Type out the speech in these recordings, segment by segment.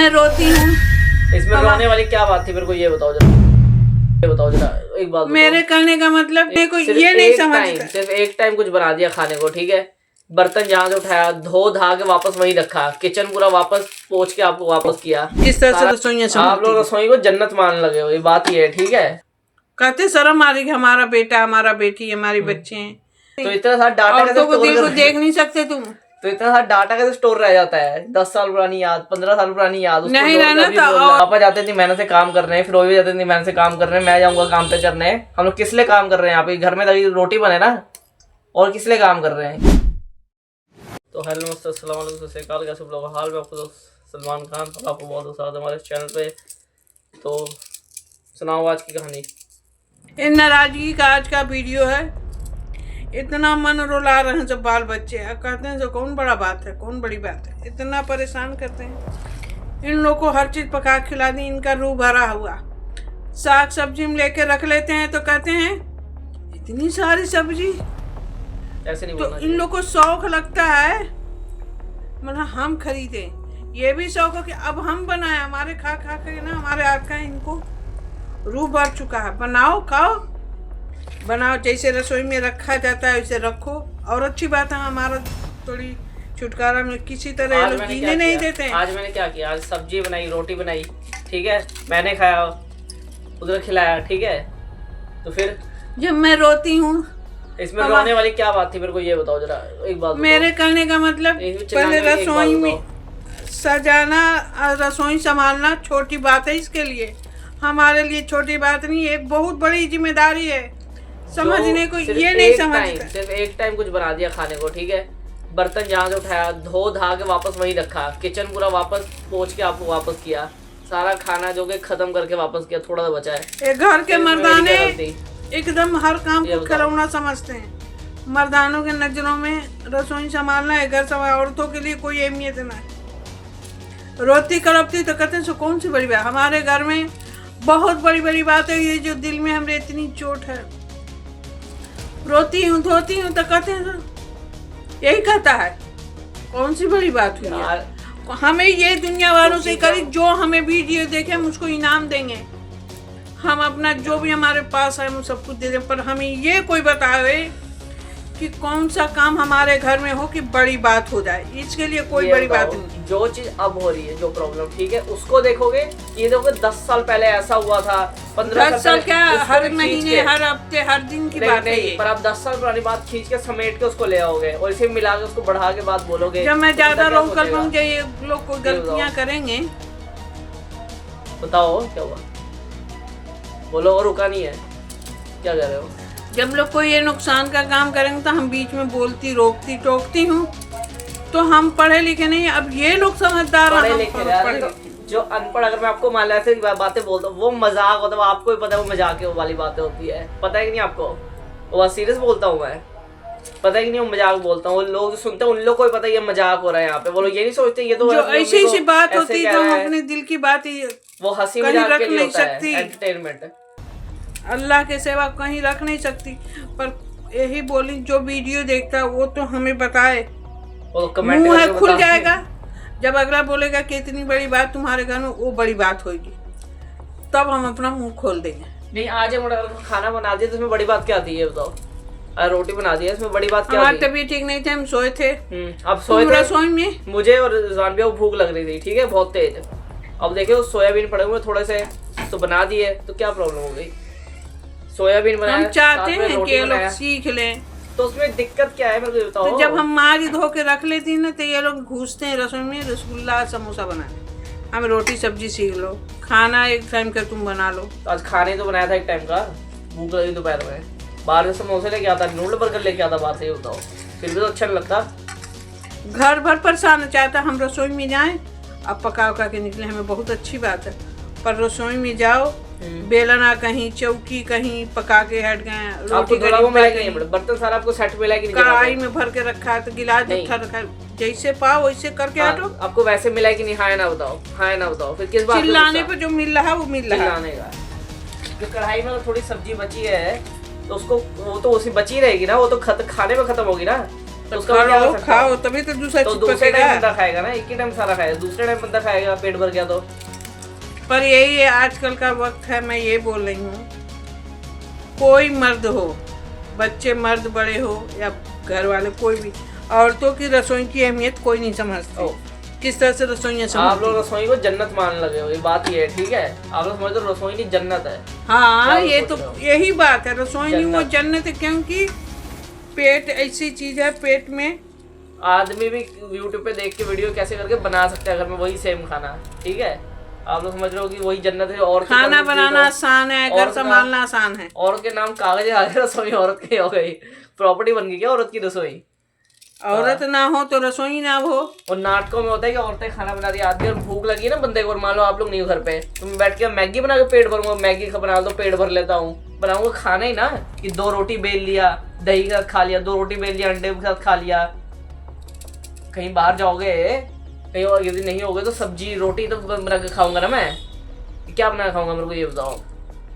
मैं रोती हूँ। इसमें रोने वाली क्या बात थी, मेरे को ये बताओ जरा, एक बात बताओ। मेरे कहने का मतलब मेरे को ये नहीं समझता। सिर्फ एक टाइम कुछ बना दिया खाने को, ठीक है। बर्तन जहाँ से उठाया धो धा के वापस वहीं रखा, किचन पूरा वापस पोंछ के आपको वापस किया। इस तरह से रसोइयाँ आप लोग रसोई को जन्नत मानने लगे हो, ये बात ये है, ठीक है। कहते शर्म आ रही कि हमारा बेटा, हमारा बेटी, हमारी बच्चे हैं, तो इतना सारा डाटा औरतों को दिल को देख नहीं सकते तुम। तो इतना सारा डाटा कैसे स्टोर रह जाता है? 10 साल पुरानी याद, 15 साल पुरानी याद नहीं रहना था। पापा जाते थे मेहनत से काम कर रहे हैं, फिर वो भी जाते थे मेहनत से काम कर रहे हैं, मैं जाऊंगा काम पे करने। हम लोग किस लिए काम कर रहे हैं यहाँ पे? घर में तभी रोटी बने ना, और किस लिए काम कर रहे हैं? तो हेलो नमस्ते अस्सलाम वालेकुम, सत श्री अकाल, कैसे लोग हाल में? आपको सलमान खान, आपको बहुत स्वागत है हमारे चैनल पे। तो सुनाओ आज की कहानी। इन नाराजगी का आज का वीडियो है। इतना मन रुला रहे हैं सब बाल बच्चे, अब कहते हैं जो कौन बड़ा बात है, कौन बड़ी बात है, इतना परेशान करते हैं। इन लोग को हर चीज़ पका खिला दी, इनका रूह भरा हुआ। साग सब्जी में लेके रख लेते हैं तो कहते हैं इतनी सारी सब्जी, ऐसे नहीं तो बोलना इन लोग को शौक लगता है मतलब हम खरीदें। ये भी शौक है कि अब हम बनाए, हमारे खा खा के ना हमारे हाथ का इनको रूह भर चुका है। बनाओ खाओ, बनाओ, जैसे रसोई में रखा जाता है वैसे रखो। और अच्छी बात है, हमारा थोड़ी छुटकारा में किसी तरह ये लोग जीने नहीं देते हैं। आज मैंने क्या किया? आज सब्जी बनाई, रोटी बनाई, ठीक है, मैंने खाया, उधर खिलाया, ठीक है। तो फिर जब मैं रोती हूँ, इसमें रोने वाली क्या बात थी, मेरे को ये बताओ जरा, एक बात मेरे कहने का मतलब पहले रसोई में सजाना, रसोई संभालना छोटी बात है इसके लिए, हमारे लिए छोटी बात नहीं, एक बहुत बड़ी जिम्मेदारी है। समझने को ये नहीं समझता। सिर्फ एक टाइम कुछ बना दिया खाने को, ठीक है। बर्तन जहाँ से उठाया धो धा के वापस वहीं रखा, किचन पूरा वापस पोंछ के आपको वापस किया, सारा खाना जो कि खत्म करके वापस किया, थोड़ा सा बचा है। घर के मर्दाने एकदम हर काम को खिलौना समझते हैं। मर्दानों के नजरों में रसोई संभालना है, घर संभालना, औरतों के लिए कोई अहमियत नहीं। रोती कड़पती तो कहते हैं सो कौन सी बड़ी बात। हमारे घर में बहुत बड़ी बड़ी बात है ये, जो दिल में हमरे इतनी चोट है। रोती हूँ धोती हूँ तो कहते हैं यही कहता है कौन सी बड़ी बात हुई है। हमें ये दुनिया वालों से करी, जो हमें वीडियो देखे हम उसको इनाम देंगे, हम अपना जो भी हमारे पास है हम सब कुछ दे दें, पर हमें ये कोई बतावे कि कौन सा काम हमारे घर में हो कि बड़ी बात हो जाए। इसके लिए कोई बड़ी बात नहीं। जो चीज अब हो रही है, जो प्रॉब्लम, ठीक है, उसको देखोगे। ये देखोगे 10 साल पहले ऐसा हुआ था, 15 साल क्या, हर महीने हर हफ्ते हर दिन की बात है। पर आप 10 साल पुरानी बात खींच के समेट के उसको ले आओगे और इसे मिला के उसको बढ़ा के बात बोलोगे। जब मैं ज्यादा रोक कर पाऊंगा ये लोग को गलतियां करेंगे। बताओ क्या हुआ, बोलो, और रुका नहीं है, क्या कर रहे हो? जब लोग कोई ये नुकसान का काम करेंगे तो हम बीच में बोलती रोकती टोकती हूँ, तो हम पढ़े लिखे नहीं। अब ये लोग समझदार हैं। जो अनपढ़, अगर मैं आपको मान लो ऐसे बातें बोलता हूँ, वो मजाक होता है, आपको भी पता है वो मजाक वाली बातें होती है, पता है कि नहीं आपको? वो सीरियस बोलता हूँ मैं, पता है कि नहीं, वो मजाक बोलता हूँ। लोग जो सुनते हैं उन लोग को भी पता है ये मजाक हो रहा है यहाँ पे। वो लोग ये नहीं सोचते ये तो ऐसी सी बात होती है, जो अपने दिल की बात ही वो हंसी मजाक के लिए होता है, एंटरटेनमेंट। अल्लाह के सिवा कहीं रख नहीं सकती। पर यही बोली, जो वीडियो देखता है वो तो हमें बताए, मुंह है खुल जाएगा। जब अगला बोलेगा कि इतनी बड़ी बात तुम्हारे घर में, वो बड़ी बात होगी, तब हम अपना मुंह खोल देंगे। नहीं, आज खाना बना दिया तो इसमें बड़ी बात क्या थी ये बताओ? रोटी बना दी है, इसमें बड़ी बात क्या? हमारी तबीयत ठीक नहीं थी, हम सोए थे। अब सोए थे रसोई में, मुझे और रिजवान भैया को भूख लग रही थी, ठीक है, बहुत तेज। अब देखिए सोयाबीन पड़े हुए थोड़े से, तो बना दिए, तो क्या प्रॉब्लम हो गई? सोयाबीन बनाया, हम चाहते हैं कि ये लोग सीख लें, तो उसमें दिक्कत क्या है मेरे को बताओ? तो जब हम मारी धो के रख लेती है ना, तो ये लोग घुसते हैं रसोई में रसगुल्ला समोसा बनाने। हम रोटी सब्जी सीख लो, खाना एक टाइम का तुम बना लो। तो आज खाने तो बनाया था एक टाइम का, भूख लगी दोपहर में, बाहर से समोसे लेके आता, नूडल बर्गर लेके आता, बात सही बताओ, फिर भी तो अच्छा नहीं लगता। घर भर परेशान चाहता हम रसोई में जाएं, अब पका उका के निकले, हमें बहुत अच्छी बात है। पर रसोई में जाओ, बेलना कहीं, चौकी कहीं, पका के हट गए, रोटी बर्तन सारा आपको सेट मिला कि नहीं? कढ़ाई में भर के रखा है तो गिलास उठा रखा है, जैसे पाओ वैसे करके हटो। आपको वैसे मिला कि नहीं? हाँ ना बताओ, हाँ ना बताओ, फिर किस बात? चिल्लाने पे जो मिल रहा है वो मिल रहा है। जो कढ़ाई में थोड़ी सब्जी बची है तो उसको, वो तो उसी बची रहेगी ना, वो तो खाने में खत्म होगी ना। तो उसका भी क्या कर सकता खाओ हूँ? तभी तो दूसरा तो चीज दूसरे टाइम पकेगा। बंदा खाएगा ना, एक ही टाइम सारा खाएगा, दूसरे टाइम बंदा खाएगा पेट भर गया तो। पर यही है आजकल का वक्त है, मैं ये बोल रही हूँ, कोई मर्द हो, बच्चे मर्द बड़े हो या घर वाले कोई भी, औरतों की रसोई की अहमियत कोई नहीं समझती। किस तरह से रसोइयाँ आप लोग समझती। रसोई को जन्नत मान लगे हो, ये बात ये है, ठीक है। आप लोग समझते हो रसोई नहीं जन्नत है। हाँ क्या ये सोच तो रहे हो? यही बात है, रसोई नहीं वो जन्नत। जन्नत है, क्योंकि पेट ऐसी चीज है, पेट में आदमी भी यूट्यूब पे देख के वीडियो कैसे करके बना सकता है घर में वही सेम खाना, ठीक है। आप लोग समझ रहे हो कि वही जन्नत है। और खाना बनाना आसान है, घर संभालना आसान है। औरत के नाम कागज आ गए, रसोई औरत की हो गई, प्रॉपर्टी बन गई क्या औरत की रसोई। औरत ना हो तो रसोई ना हो। और नाटकों में होता है कि औरतें खाना बना रही है, आदमी और भूख लगी ना बंदे को, और मान लो आप लोग नहीं हो घर पे, तो मैं बैठ के मैगी बना के पेट भरूंगा, मैगी का बना दो पेट भर लेता हूँ, बनाऊंगा खाना ही ना, कि 2 रोटी बेल लिया दही के साथ खा लिया, 2 रोटी बेल लिया अंडे के साथ खा लिया। कहीं बाहर जाओगे कहीं और यदि नहीं होगे तो सब्जी रोटी तो बना के खाऊंगा ना मैं, क्या बना के खाऊंगा मेरे को ये बताओ।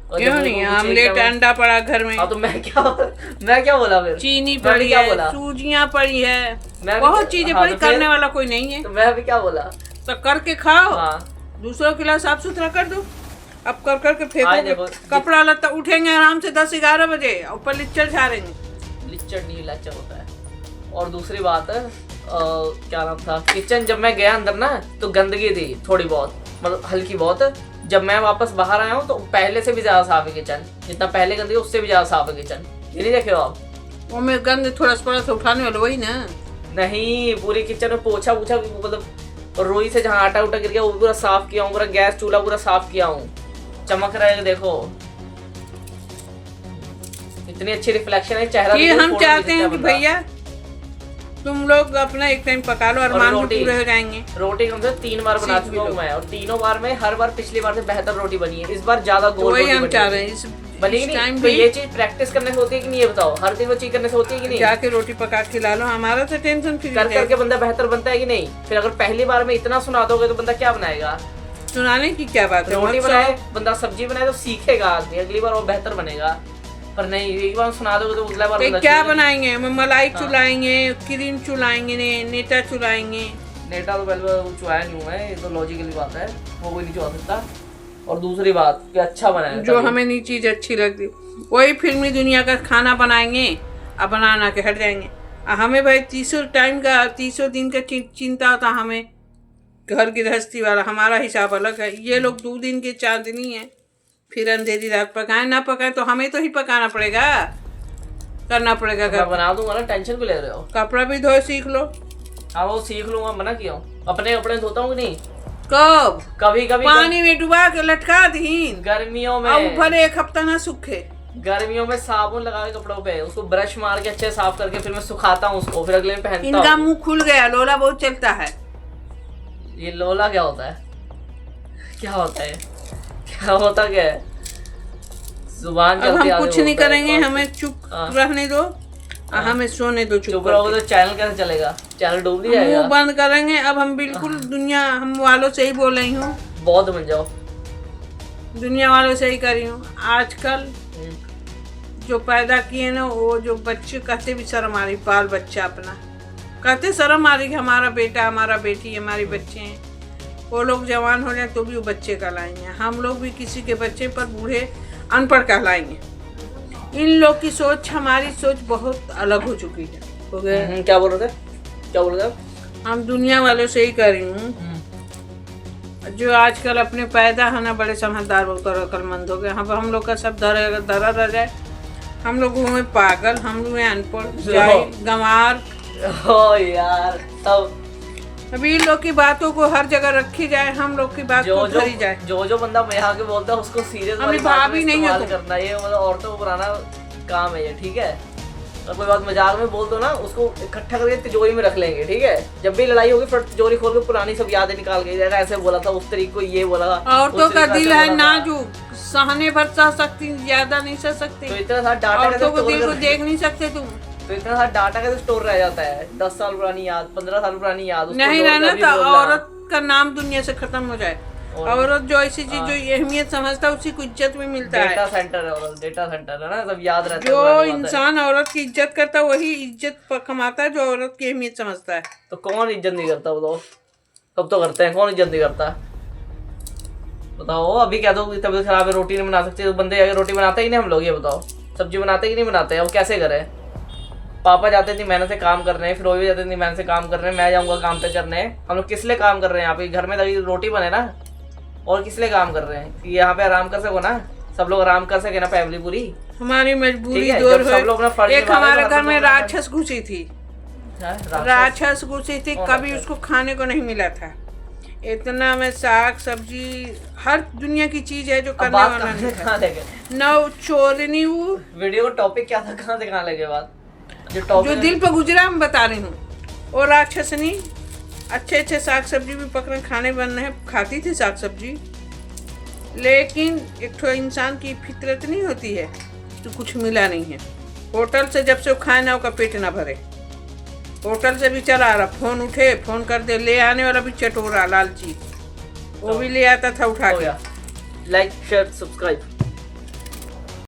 और क्यों जब नहीं, मेरे को कुछ आमलेट एकदम- अंडा पड़ा घर में, हाँ तो मैं क्या बोला फिर, चीनी मैं पड़ी भी क्या है, बोला? सूजियां पड़ी है, मैं भी- बहुत चीजें हाँ, पड़ी, तो फिर- करने वाला कोई नहीं है, तो मैं अभी क्या बोला। तो करके खाओ। हाँ दूसरों के लिए साफ सुथरा कर दो। अब कर करके आज फेंकोगे, देखो, कपड़ा लत्ता उठेंगे आराम से 10-11 बजे, ऊपर लिच्चर झाड़ेंगे। लिच्चड़ नहीं लाचा होता है। और दूसरी बात है क्या नाम था, किचन जब मैं गया अंदर ना तो गंदगी थी थोड़ी बहुत, मतलब हल्की बहुत। जब मैं वापस बाहर आया हूँ तो पहले से भी ज्यादा साफ है किचन, जितना पहले गंदगी उससे भी ज्यादा साफ है किचन। ये नहीं देखे हो आप? वो में गंद थोड़ा सा उठाने वाला वही ना। नहीं, पूरी किचन में पोछा मतलब रुई से जहाँ आटा उटा गिर गया वो पूरा साफ किया हूँ, पूरा गैस चूल्हा पूरा साफ किया हूँ, चमक रहा है देखो, इतनी अच्छी रिफ्लेक्शन है चेहरा। ये देखो, हम फोटो चाहते खींचता हैं कि बंदा। भैया तुम लोग अपना एक टाइम पका लो, अरमान भी रोटी- पूरे हो जाएंगे। रोटी कम से 3 बार बना सीख चुका हूँ लो। मैं, और तीनों बार में हर बार पिछली बार से बेहतर रोटी बनी है, इस बार ज्यादा तो गोल वही रोटी हम बनी चाह है। रहे हैं इस बनेगी टाइम नहीं तो भी ये चीज प्रैक्टिस करने से होती है कि नहीं, ये बताओ, हर दिन वो चीज करने से होती है कि नहीं। जाके रोटी पका के ला लो, हमारा तो टेंशन फ्री कर है। करके बंदा बेहतर बनता है कि नहीं। फिर अगर पहली बार में इतना सुना दोगे तो बंदा क्या बनाएगा। सुनाने की क्या बात है, रोटी मत बनाए सुनाओ। बंदा, सब्जी बनाए तो सीखेगा आदमी, अगली बार वो बेहतर बनेगा। पर नहीं, एक बार सुना दोगे तो अगला बार भाई बंदा क्या चुनेगा। बनाएंगे, हम मलाई हाँ। चुलाएंगे, क्रीम चुलाएंगे, नेटा चुलाएंगे। नेटा तो पहले चुराया नहीं हूँ मैं, ये तो लॉजिकली बात है, वो कोई नहीं चुरा सकता। और दूसरी बात कि अच्छा बनाया जो हमें नहीं चीज अच्छी लगती वही फिल्मी दुनिया का खाना बनाएंगे, अब बना के हट जाएंगे। हमें भाई 300 दिन का चिंता होता हमें, घर गृहस्थी वाला हमारा हिसाब अलग है। ये लोग 2 दिन के चांदनी है, फिर अंधेरी रात पकाए ना पकाए तो हमें तो ही पकाना पड़ेगा, करना पड़ेगा। मैं बना दूंगा ना, टेंशन क्यों ले रहे हो। कपड़ा भी धोए सीख लो। हाँ वो सीख लूंगा, मना किया हूँ। अपने कपड़े धोता हूँ कि नहीं, कब कभी कभी पानी में डुबा के लटका दी, गर्मियों में, अब भले 1 हफ्ता ना सूखे। गर्मियों में साबुन लगा के कपड़ों पे उसको ब्रश मार के अच्छे साफ करके फिर मैं सुखाता हूँ उसको, फिर अगले दिन पहनता इनका हूँ। मुंह खुल गया, लोला बहुत चलता है। ये लोला क्या होता है, क्या होता है, क्या होता क्या है, जुबान अब चलती हम आगे कुछ नहीं बोलता है। करेंगे, हमें चुप हाँ। रहने दो, हमें सोने दो चुप चुप रहोगे करके। तो चैनल कैसे चलेगा, चैनल डूब नहीं मुंह जाएगा। बंद करेंगे। अब हम बिल्कुल दुनिया हम वालों से ही बोल रही हूँ, बौद्ध बन जाओ। दुनिया वालों से ही कर रही हूँ। आजकल जो पैदा किए ना, वो जो बच्चे कहते भी शर्म आ रही, बाल बच्चा अपना कहते शर्म आ रही कि हमारा बेटा, हमारा बेटी, हमारे बच्चे हैं। वो लोग जवान हो जाए तो भी वो बच्चे कहलाएंगे। हम लोग भी किसी के बच्चे पर बूढ़े अनपढ़ कहलाएंगे। इन लोग की सोच हमारी सोच बहुत अलग हो चुकी है, हो गया। क्या बोल रहे थे, क्या बोल रहे थे। हम दुनिया वालों से ही कर रही हूँ, जो आजकल अपने पैदा होना बड़े समझदार होकर अकलमंद हो गए। हम लोग का सब धरा रह जाए। हम लोग हुए पागल, हम लोग अनपढ़, जाहिल, गंवार। ओ यार, तब अभी इन लोग की बातों को हर जगह रखी जाए, हम लोग की बात को धरी जाए। जो बंदा मैं यहाँ के बोलता है उसको सीरियस अभी भाभी नहीं है इस्तेमाल करना, ये मतलब औरतों को पुराना काम है ये, ठीक है। और कोई बात मजाक में बोल दो ना, उसको इकट्ठा करके तिजोरी में रख लेंगे, ठीक है। जब भी लड़ाई होगी फिर तिजोरी खोल के पुरानी सब यादें निकाल के, ऐसे बोला था, उस तरीके को ये बोला था। औरतों का दिल है नाजुक, सहने भर सह सकती, ज्यादा नहीं सह सकती। तो इतना सारा डाटा औरतों को दिल को देख नहीं सकते तुम। तो इतना सारा डाटा कैसे स्टोर रह जाता है, 10 साल पुरानी याद, 15 साल पुरानी याद, उसको नहीं जोड़ के रहना अभी तो बोलना। औरत का नाम दुनिया से खत्म हो जाए। औरत जो ऐसी चीज जो अहमियत समझता है उसी को इज्जत में मिलता है। डेटा सेंटर है औरत, डेटा सेंटर है ना, सब याद रहता है। जो इंसान औरत की इज्जत करता है वही इज्जत कमाता है, जो औरत की अहमियत समझता है। तो कौन इज्जत नहीं करता बताओ? सब तो करते हैं, कौन इज्जत नहीं करता बताओ? अभी क्या तो तबीयत खराब है, रोटी नहीं बना सकते, तो बंदे अगर रोटी बनाते ही नहीं हम लोग, ये बताओ सब्जी बनाते ही नहीं बनाते हैं, वो कैसे करें? पापा जाते थे मेहनत से काम कर रहे हैं, फिर वो भी जाते थे मेहनत से काम कर रहे हैं, मैं जाऊँगा काम पे करने। हम लोग किस लिए काम कर रहे हैं यहाँ पे? घर में ताकि रोटी बने ना। और किस लिए काम कर रहे हैं? कि यहाँ पे आराम कर सको ना, सब लोग आराम कर सके ना, फैमिली पूरी। हमारी मजबूरी है, दूर सब लोग हो। एक हमारे घर में राक्षस घुसी थी, राक्षस घुसी थी, कभी उसको खाने को नहीं मिला था। इतना में साग सब्जी हर दुनिया की चीज है जो करने वाला नहीं था। न चोरनी वो वीडियो का टॉपिक क्या था, कहाँ से कहाँ लगे बात? जो दिल पे गुजरा मैं बता रही हूँ। और राक्षसनी अच्छे अच्छे साग सब्जी भी पकड़े खाने बनने हैं, खाती थी साग सब्जी, लेकिन एक तो इंसान की फितरत नहीं होती है तो कुछ मिला नहीं है। होटल से जब से वो खाए ना उसका पेट ना भरे, होटल से भी चला रहा, फोन उठे फोन कर दे, ले आने वाला भी चटोरा लालची, वो भी ले आता था उठा के। Like share subscribe.